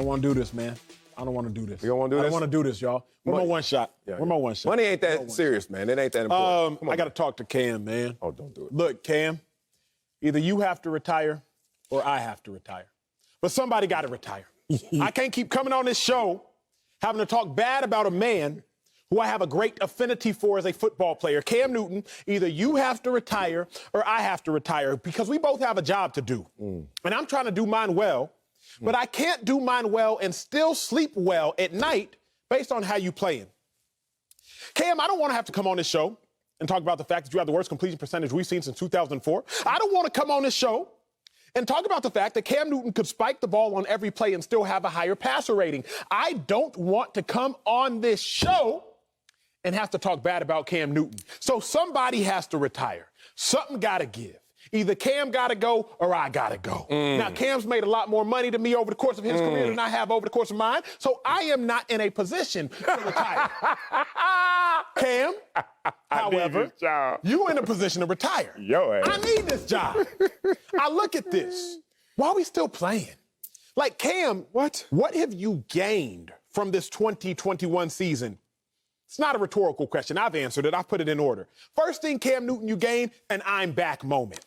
don't want to do this, man. I don't want to do this. You don't want to do this? I don't want to do this, y'all. Where's my one shot? Where's my one shot? Money ain't that serious, man. It ain't that important. I got to talk to Cam, man. Oh, don't do it. Look, Cam, either you have to retire or I have to retire. But somebody got to retire. I can't keep coming on this show having to talk bad about a man who I have a great affinity for as a football player. Cam Newton, either you have to retire or I have to retire because we both have a job to do. And I'm trying to do mine well, but I can't do mine well and still sleep well at night based on how you playing. Cam, I don't want to have to come on this show and talk about the fact that you have the worst completion percentage we've seen since 2004. I don't want to come on this show and talk about the fact that Cam Newton could spike the ball on every play and still have a higher passer rating. I don't want to come on this show and have to talk bad about Cam Newton. So somebody has to retire. Something got to give. Either Cam got to go or I got to go. Now, Cam's made a lot more money than me over the course of his career than I have over the course of mine, so I am not in a position to retire. Cam, however, you in a position to retire. I need this job. I look at this. Why are we still playing? Like, Cam, what have you gained from this 2021 season? It's not a rhetorical question. I've answered it. I've put it in order. First thing, Cam Newton, you gained an I'm back moment.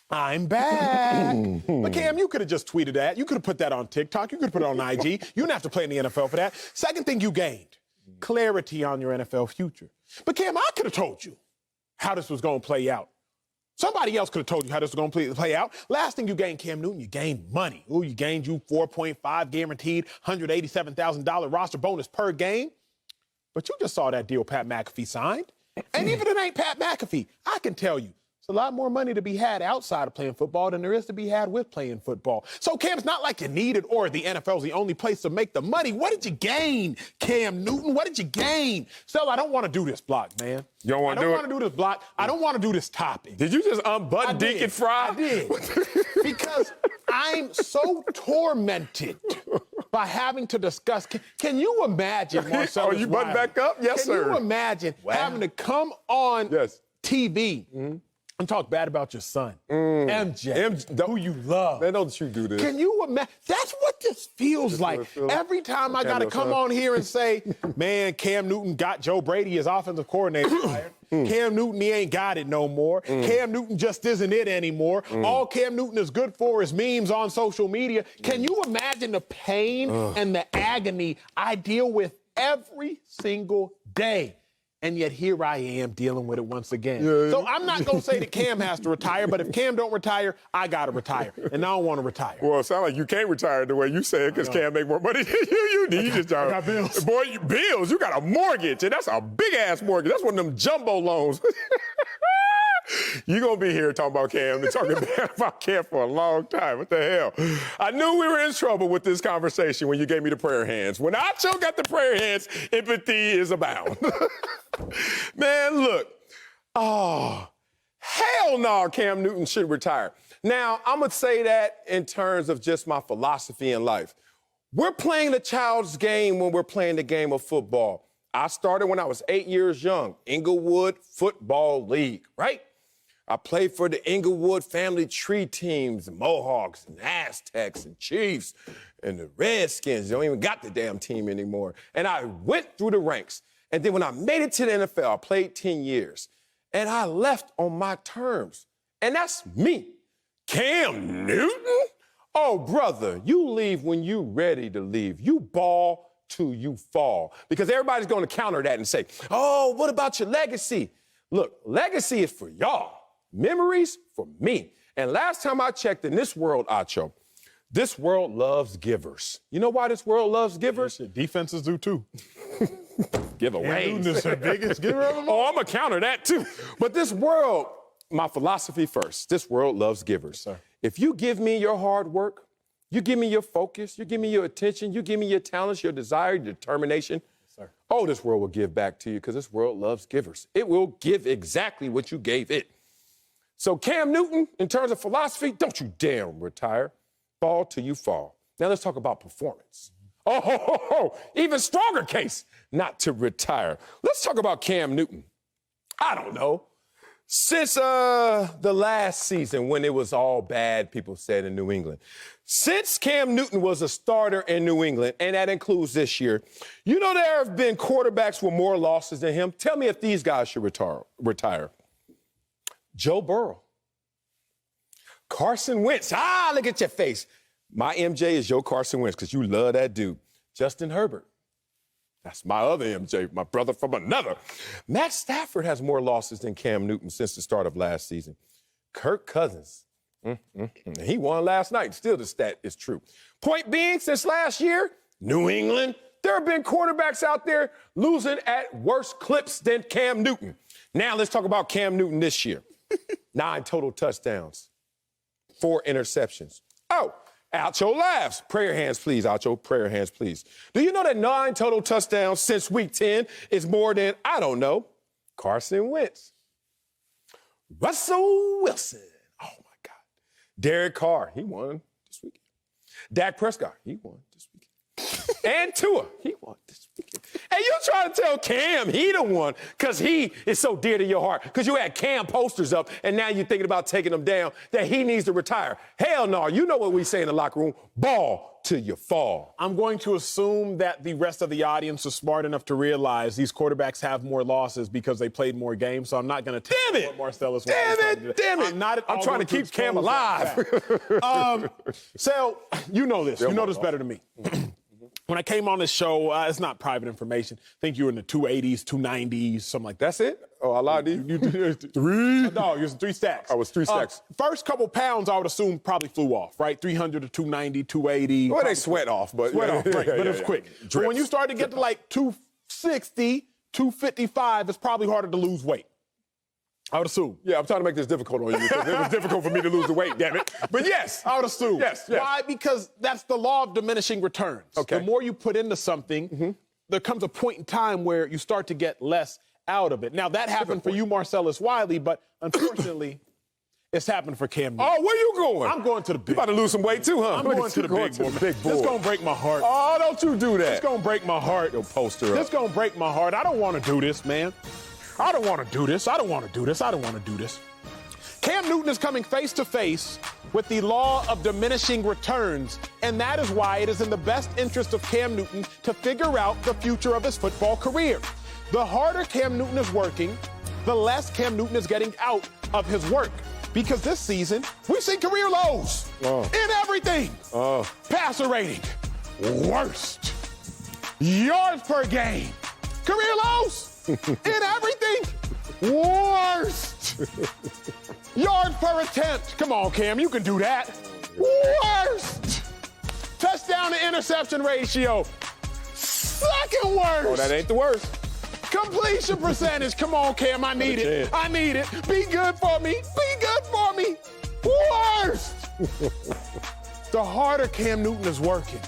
I'm back. But Cam, you could have just tweeted that. You could have put that on TikTok. You could have put it on IG. You didn't have to play in the NFL for that. Second thing you gained, clarity on your NFL future. But Cam, I could have told you how this was going to play out. Somebody else could have told you how this was going to play out. Last thing you gained, Cam Newton, you gained money. Ooh, you gained you 4.5 guaranteed, $187,000 roster bonus per game. But you just saw that deal Pat McAfee signed. And even if it ain't Pat McAfee, I can tell you, it's a lot more money to be had outside of playing football than there is to be had with playing football. So, Cam, it's not like you need it or the NFL's the only place to make the money. What did you gain, Cam Newton? What did you gain? Stella, I don't want to do this block, man. You don't want to do it? I don't want to do this block. I don't want to do this topic. Did you just unbutton Deacon Fry? I did. Because I'm so tormented by having to discuss. Can you imagine, Marcellus? Oh, you button back up? Yes, sir. Can you imagine having to come on TV and talk bad about your son, MJ, who you love? Man, don't you do this. Can you imagine? That's what this feels like. Every time I got to come on here and say, man, Cam Newton got Joe Brady as offensive coordinator fired. Cam Newton, he ain't got it no more. Cam Newton just isn't it anymore. All Cam Newton is good for is memes on social media. Can you imagine the pain and the agony I deal with every single day? And yet here I am dealing with it once again. So I'm not going to say that Cam has to retire, but if Cam don't retire, I got to retire. And I don't want to retire. Well, it sounds like you can't retire the way you say it because Cam make more money than you need. I got bills. Boy, bills. You got a mortgage, and that's a big-ass mortgage. That's one of them jumbo loans. You're going to be here talking about Cam and talking bad about Cam for a long time. What the hell? I knew we were in trouble with this conversation when you gave me the prayer hands. When Acho got the prayer hands, empathy is abound. Man, look. Oh, hell no, Cam Newton should retire. Now, I'm going to say that in terms of just my philosophy in life. We're playing the child's game when we're playing the game of football. I started when I was 8 years young, Inglewood Football League, right? I played for the Inglewood family tree teams, the Mohawks and Aztecs and Chiefs and the Redskins. They don't even got the damn team anymore. And I went through the ranks. And then when I made it to the NFL, I played 10 years. And I left on my terms. And that's me. Cam Newton? Oh, brother, you leave when you ready to leave. You ball till you fall. Because everybody's going to counter that and say, oh, what about your legacy? Look, legacy is for y'all. Memories for me. And last time I checked in this world, Acho, this world loves givers. You know why this world loves givers? Defenses do too. Giveaways. Cam Newton is the biggest giver of them all. Oh, I'm going to counter that too. But this world, my philosophy first, this world loves givers. Sir. If you give me your hard work, you give me your focus, you give me your attention, you give me your talents, your desire, your determination, oh, this world will give back to you because this world loves givers. It will give exactly what you gave it. So Cam Newton, in terms of philosophy, don't you dare retire. Fall till you fall. Now let's talk about performance. Even stronger case not to retire. Let's talk about Cam Newton. I don't know. Since the last season when it was all bad, people said in New England, since Cam Newton was a starter in New England, and that includes this year, you know there have been quarterbacks with more losses than him. Tell me if these guys should retire. Joe Burrow. Carson Wentz. Look at your face. My MJ is your Carson Wentz because you love that dude. Justin Herbert. That's my other MJ, my brother from another. Matt Stafford has more losses than Cam Newton since the start of last season. Kirk Cousins. He won last night. Still, the stat is true. Point being, since last year, New England, there have been quarterbacks out there losing at worse clips than Cam Newton. Now let's talk about Cam Newton this year. 9 total touchdowns, 4 interceptions. Oh, Acho laughs. Prayer hands, please, Acho. Prayer hands, please. Do you know that 9 total touchdowns since week 10 is more than, I don't know, Carson Wentz, Russell Wilson. Oh, my God. Derek Carr, he won this weekend. Dak Prescott, he won this weekend. And Tua, he won this weekend. And you trying to tell Cam he the one because he is so dear to your heart because you had Cam posters up and now you're thinking about taking them down that he needs to retire. Hell no. You know what we say in the locker room. Ball till you fall. I'm going to assume that the rest of the audience is smart enough to realize these quarterbacks have more losses because they played more games, so I'm not going to tell you what Marcellus was. Damn it. I'm trying to keep Cam alive. So, you know this. You know this better than me. When I came on this show, it's not private information. I think you were in the 280s, 290s, something like that. That's it? Oh, I lied to you. Three? No, you was 3 stacks. I was 3 stacks. First couple pounds, I would assume, probably flew off, right? 300 to 290, 280. Well, they sweat off, but... Sweat off, right, but it was quick. But when you start to get to like 260, 255, it's probably harder to lose weight. I would assume. Yeah, I'm trying to make this difficult on you because it was difficult for me to lose the weight, damn it. But yes. I would assume. Yes. Why? Because that's the law of diminishing returns. Okay. The more you put into something, there comes a point in time where you start to get less out of it. Now, that happened for you, Marcellus Wiley, but unfortunately, it's happened for Cam Newton. Oh, where you going? I'm going to the big. You about to lose some weight too, huh? I'm going to the big boy. Big boy. It's going to break my heart. Oh, don't you do that. It's going to break my heart. Yo, poster up. It's going to break my heart. I don't want to do this, man. I don't want to do this. I don't want to do this. I don't want to do this. Cam Newton is coming face to face with the law of diminishing returns, and that is why it is in the best interest of Cam Newton to figure out the future of his football career. The harder Cam Newton is working, the less Cam Newton is getting out of his work. Because this season, we've seen career lows in everything. Passer rating, worst. Yards per game, career lows. In everything, worst. Yards per attempt. Come on, Cam, you can do that. Worst. Touchdown to interception ratio, second worst. Oh, that ain't the worst. Completion percentage. Come on, Cam, I need it. I need it. Be good for me. Be good for me. Worst. The harder Cam Newton is working,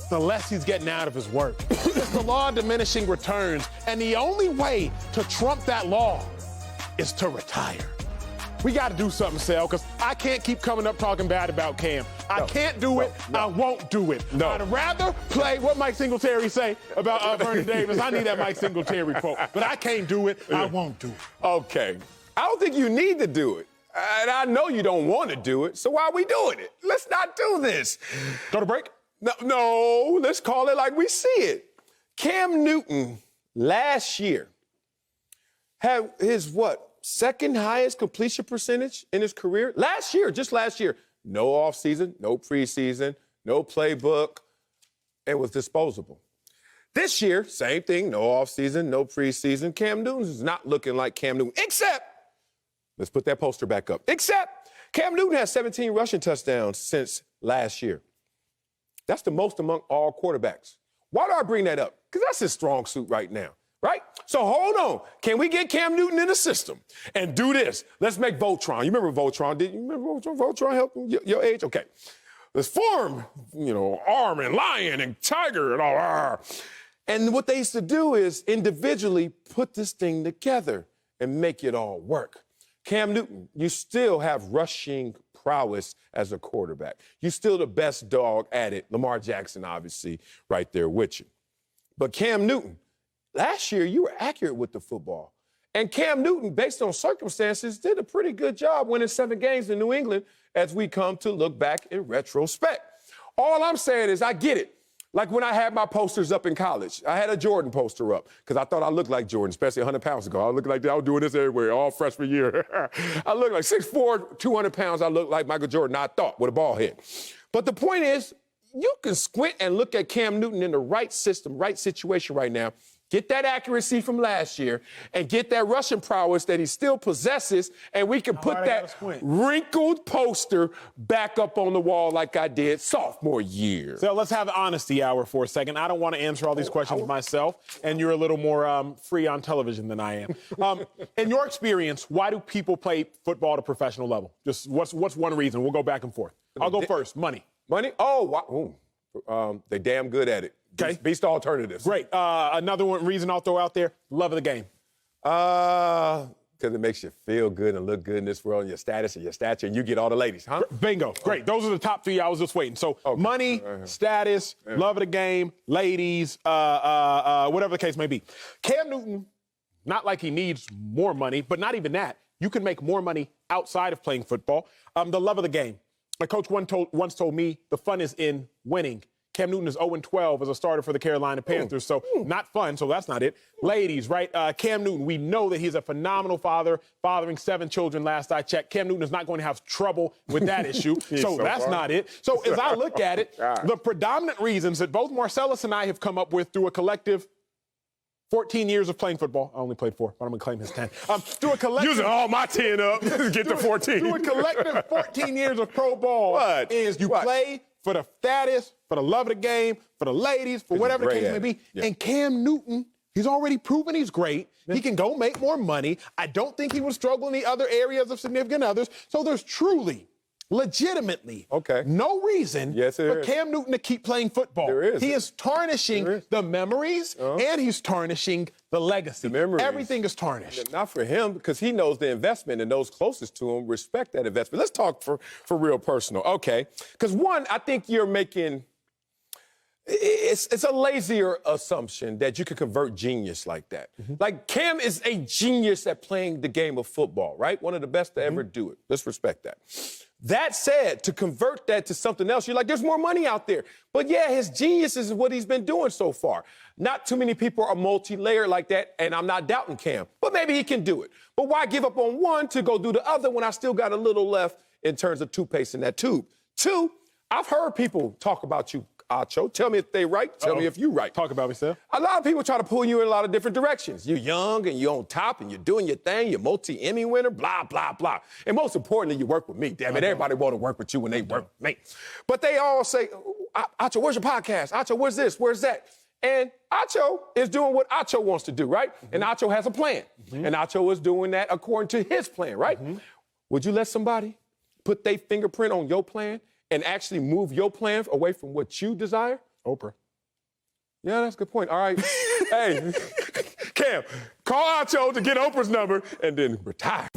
the less he's getting out of his work. It's the law of diminishing returns, and the only way to trump that law is to retire. We got to do something, Sal, because I can't keep coming up talking bad about Cam. I can't do it. I won't do it. I'd rather play what Mike Singletary say about Vernon Davis. I need that Mike Singletary quote, but I can't do it. I won't do it. Okay. I don't think you need to do it. And I know you don't want to do it, so why are we doing it? Let's not do this. Go to break? No, let's call it like we see it. Cam Newton last year had his, second highest completion percentage in his career? Last year, just last year. No offseason, no preseason, no playbook, and was disposable. This year, same thing, no offseason, no preseason. Cam Newton is not looking like Cam Newton, except, let's put that poster back up, except Cam Newton has 17 rushing touchdowns since last year. That's the most among all quarterbacks. Why do I bring that up? Because that's his strong suit right now, right? So hold on. Can we get Cam Newton in the system and do this? Let's make Voltron. You remember Voltron? Did you remember Voltron? Voltron helped your age? Okay. Let's form, Arm and Lion and Tiger and all. And what they used to do is individually put this thing together and make it all work. Cam Newton, you still have rushing prowess as a quarterback. You're still the best dog at it. Lamar Jackson, obviously, right there with you. But Cam Newton, last year you were accurate with the football. And Cam Newton, based on circumstances, did a pretty good job winning 7 games in New England as we come to look back in retrospect. All I'm saying is I get it. Like when I had my posters up in college, I had a Jordan poster up because I thought I looked like Jordan, especially 100 pounds ago. I looked like that. I was doing this everywhere, all freshman year. I looked like 6'4", 200 pounds. I looked like Michael Jordan, I thought, with a bald head. But the point is, you can squint and look at Cam Newton in the right system, right situation right now, get that accuracy from last year, and get that rushing prowess that he still possesses, and we can put that wrinkled poster back up on the wall like I did sophomore year. So let's have an honesty hour for a second. I don't want to answer all these questions myself, and you're a little more free on television than I am. In your experience, why do people play football at a professional level? Just what's one reason? We'll go back and forth. I'll go first. Money. Money? Oh, wow. They're damn good at it. Okay. Beast alternatives. Great. Another reason I'll throw out there, love of the game. Because it makes you feel good and look good in this world, and your status and your stature, and you get all the ladies, huh? Bingo. Great. Those are the top 3 I was just waiting. So money, status, love of the game, ladies, whatever the case may be. Cam Newton, not like he needs more money, but not even that. You can make more money outside of playing football. The love of the game. My coach once told me the fun is in winning. Cam Newton is 0-12 as a starter for the Carolina Panthers, so not fun, so that's not it. Ladies, right? Cam Newton, we know that he's a phenomenal father, fathering 7 children last I checked. Cam Newton is not going to have trouble with that issue, so that's not it. So as I look at it, the predominant reasons that both Marcellus and I have come up with through a collective 14 years of playing football. I only played 4, but I'm going to claim his 10. Through a collective... Using all my 10 up to get to 14. Through a collective 14 years of pro ball play for the status, for the love of the game, for the ladies, for whatever the case may be. Yeah. And Cam Newton, he's already proven he's great. Yeah. He can go make more money. I don't think he will struggle in the other areas of significant others. So there's truly, legitimately, no reason for Cam Newton to keep playing football. There is. He is tarnishing the memories, and he's tarnishing the legacy. The memories. Everything is tarnished. Not for him, because he knows the investment, and those closest to him respect that investment. Let's talk for real personal, okay? Because one, I think you're making... It's a lazier assumption that you can convert genius like that. Like, Cam is a genius at playing the game of football, right? One of the best to ever do it. Let's respect that. That said, to convert that to something else, you're like, there's more money out there. But yeah, his genius is what he's been doing so far. Not too many people are multi-layered like that, and I'm not doubting Cam. But maybe he can do it. But why give up on one to go do the other when I still got a little left in terms of toothpaste in that tube? 2, I've heard people talk about you, Acho. Tell me if they right. Tell me if you right. Talk about me, sir. A lot of people try to pull you in a lot of different directions. You're young and you're on top and you're doing your thing. You're multi-Emmy winner, blah, blah, blah. And most importantly, you work with me. Damn it, everybody want to work with you when they work with me. But they all say, Acho, where's your podcast? Acho, where's this? Where's that? And Acho is doing what Acho wants to do, right? And Acho has a plan. And Acho is doing that according to his plan, right? Would you let somebody put their fingerprint on your plan and actually move your plan away from what you desire? Oprah. Yeah, that's a good point. All right. Hey, Cam, call Acho to get Oprah's number and then retire.